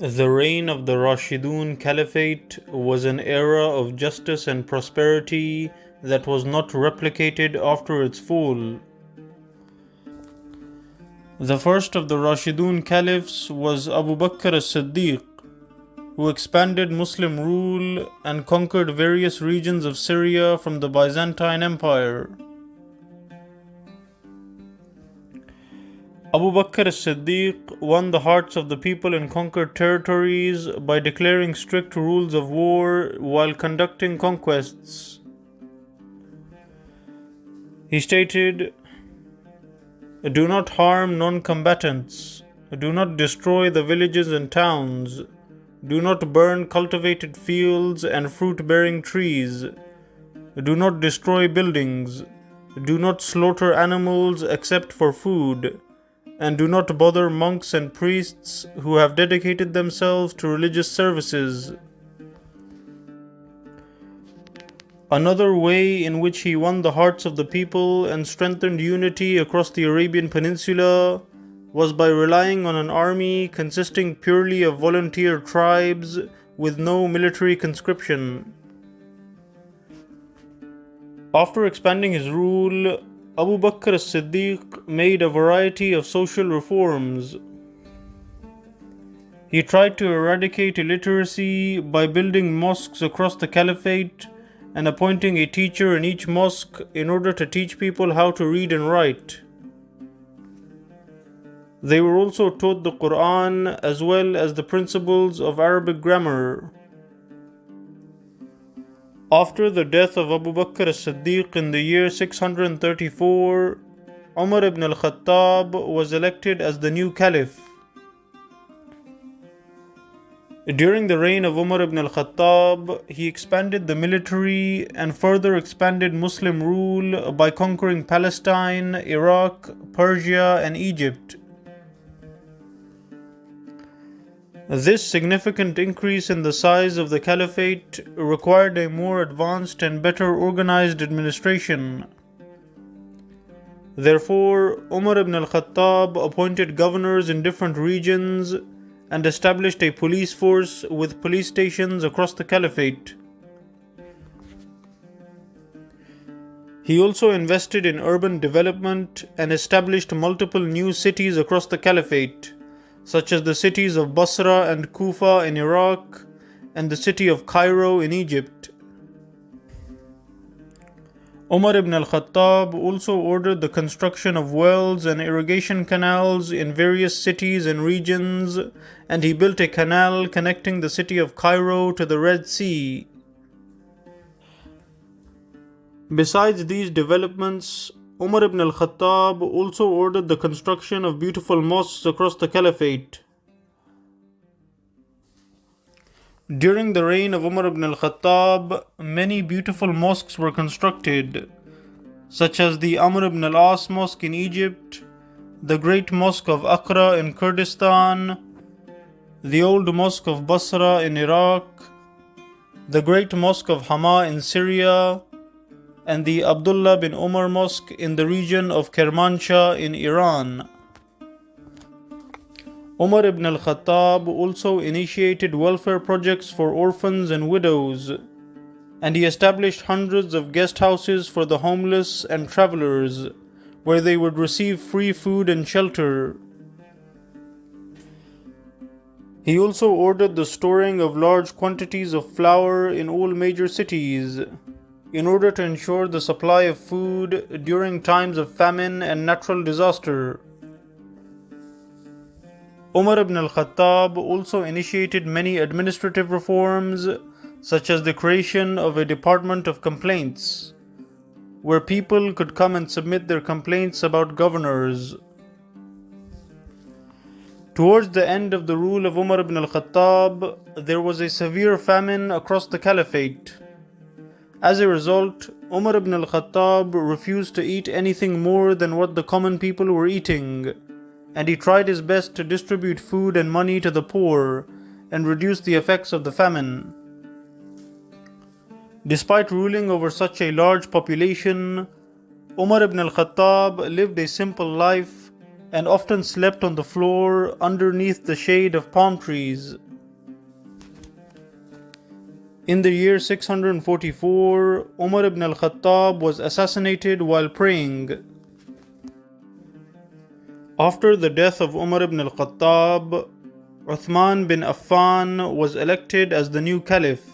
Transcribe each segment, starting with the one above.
The reign of the Rashidun Caliphate was an era of justice and prosperity that was not replicated after its fall. The first of the Rashidun Caliphs was Abu Bakr as-Siddiq, who expanded Muslim rule and conquered various regions of Syria from the Byzantine Empire. Abu Bakr as-Siddiq won the hearts of the people in conquered territories by declaring strict rules of war while conducting conquests. He stated, "Do not harm non-combatants. Do not destroy the villages and towns. Do not burn cultivated fields and fruit-bearing trees. Do not destroy buildings. Do not slaughter animals except for food. And do not bother monks and priests who have dedicated themselves to religious services." Another way in which he won the hearts of the people and strengthened unity across the Arabian Peninsula was by relying on an army consisting purely of volunteer tribes with no military conscription. After expanding his rule, Abu Bakr as-Siddiq made a variety of social reforms. He tried to eradicate illiteracy by building mosques across the caliphate and appointing a teacher in each mosque in order to teach people how to read and write. They were also taught the Quran as well as the principles of Arabic grammar. After the death of Abu Bakr as-Siddiq in the year 634, Umar ibn al-Khattab was elected as the new caliph. During the reign of Umar ibn al-Khattab, he expanded the military and further expanded Muslim rule by conquering Palestine, Iraq, Persia, and Egypt. This significant increase in the size of the caliphate required a more advanced and better organized administration. Therefore, Umar ibn al-Khattab appointed governors in different regions and established a police force with police stations across the caliphate. He also invested in urban development and established multiple new cities across the caliphate, such as the cities of Basra and Kufa in Iraq and the city of Cairo in Egypt. Umar ibn al-Khattab also ordered the construction of wells and irrigation canals in various cities and regions, and he built a canal connecting the city of Cairo to the Red Sea. Besides these developments, Umar ibn al-Khattab also ordered the construction of beautiful mosques across the caliphate. During the reign of Umar ibn al-Khattab, many beautiful mosques were constructed, such as the Amr ibn al-As Mosque in Egypt, the Great Mosque of Aqra in Kurdistan, the Old Mosque of Basra in Iraq, the Great Mosque of Hama in Syria, and the Abdullah bin Umar Mosque in the region of Kermanshah in Iran. Umar ibn al-Khattab also initiated welfare projects for orphans and widows, and he established hundreds of guest houses for the homeless and travelers, where they would receive free food and shelter. He also ordered the storing of large quantities of flour in all major cities, in order to ensure the supply of food during times of famine and natural disaster. Umar ibn al-Khattab also initiated many administrative reforms, such as the creation of a department of complaints, where people could come and submit their complaints about governors. Towards the end of the rule of Umar ibn al-Khattab, there was a severe famine across the caliphate. As a result, Umar ibn al-Khattab refused to eat anything more than what the common people were eating, and he tried his best to distribute food and money to the poor and reduce the effects of the famine. Despite ruling over such a large population, Umar ibn al-Khattab lived a simple life and often slept on the floor underneath the shade of palm trees. In the year 644, Umar ibn al-Khattab was assassinated while praying. After the death of Umar ibn al-Khattab, Uthman bin Affan was elected as the new caliph.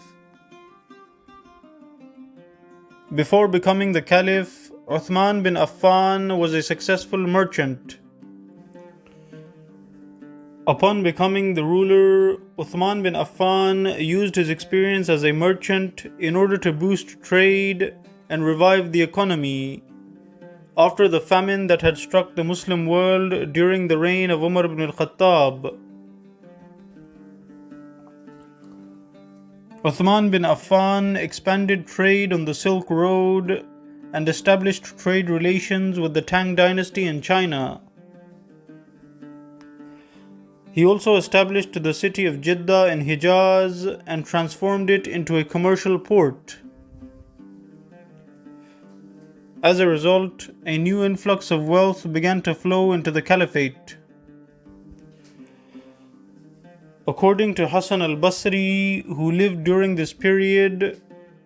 Before becoming the caliph, Uthman bin Affan was a successful merchant. Upon becoming the ruler, Uthman bin Affan used his experience as a merchant in order to boost trade and revive the economy after the famine that had struck the Muslim world during the reign of Umar ibn al-Khattab. Uthman bin Affan expanded trade on the Silk Road and established trade relations with the Tang dynasty in China. He also established the city of Jeddah in Hijaz and transformed it into a commercial port. As a result, a new influx of wealth began to flow into the caliphate. According to Hassan al-Basri, who lived during this period,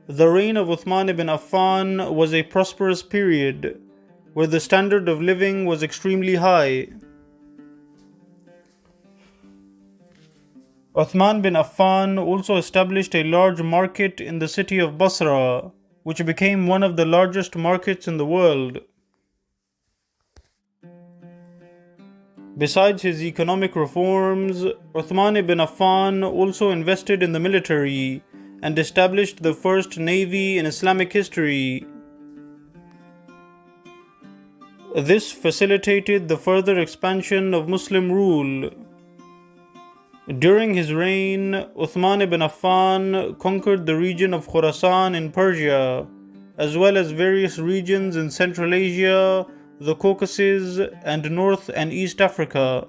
the reign of Uthman ibn Affan was a prosperous period, where the standard of living was extremely high. Uthman bin Affan also established a large market in the city of Basra, which became one of the largest markets in the world. Besides his economic reforms, Uthman ibn Affan also invested in the military and established the first navy in Islamic history. This facilitated the further expansion of Muslim rule. During his reign, Uthman ibn Affan conquered the region of Khurasan in Persia, as well as various regions in Central Asia, the Caucasus, and North and East Africa.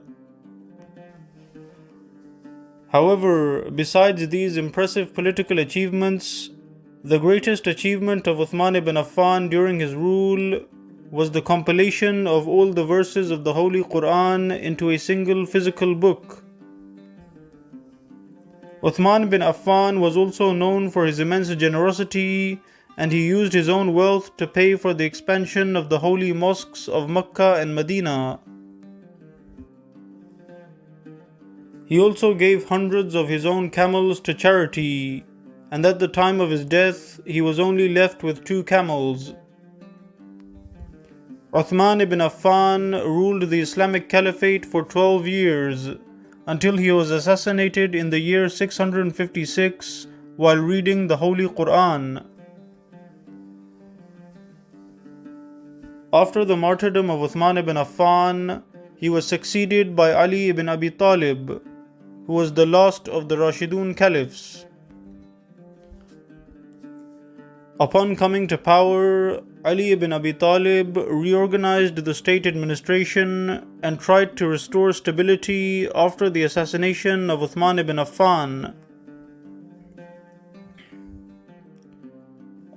However, besides these impressive political achievements, the greatest achievement of Uthman ibn Affan during his rule was the compilation of all the verses of the Holy Quran into a single physical book. Uthman bin Affan was also known for his immense generosity, and he used his own wealth to pay for the expansion of the holy mosques of Mecca and Medina. He also gave hundreds of his own camels to charity, and at the time of his death, he was only left with 2 camels. Uthman ibn Affan ruled the Islamic Caliphate for 12 years, until he was assassinated in the year 656 while reading the Holy Quran. After the martyrdom of Uthman ibn Affan, he was succeeded by Ali ibn Abi Talib, who was the last of the Rashidun Caliphs. Upon coming to power, Ali ibn Abi Talib reorganized the state administration and tried to restore stability after the assassination of Uthman ibn Affan.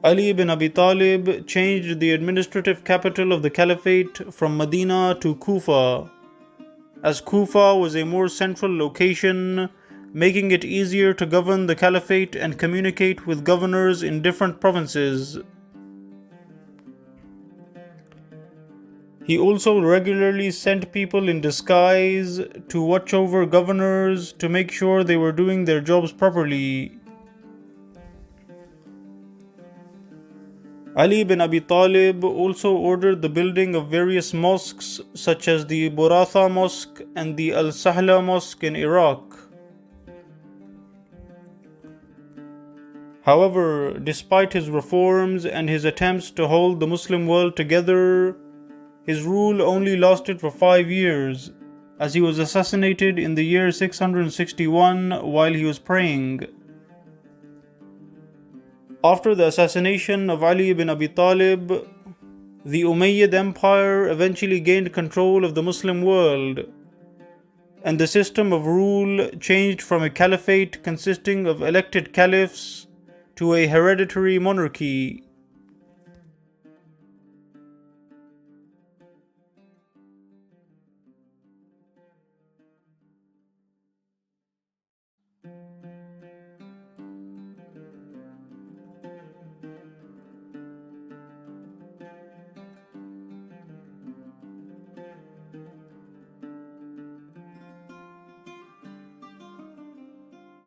Ali ibn Abi Talib changed the administrative capital of the caliphate from Medina to Kufa, as Kufa was a more central location, making it easier to govern the caliphate and communicate with governors in different provinces. He also regularly sent people in disguise to watch over governors to make sure they were doing their jobs properly. Ali ibn Abi Talib also ordered the building of various mosques such as the Buratha Mosque and the Al-Sahla Mosque in Iraq. However, despite his reforms and his attempts to hold the Muslim world together, his rule only lasted for 5 years, as he was assassinated in the year 661 while he was praying. After the assassination of Ali ibn Abi Talib, the Umayyad Empire eventually gained control of the Muslim world, and the system of rule changed from a caliphate consisting of elected caliphs to a hereditary monarchy.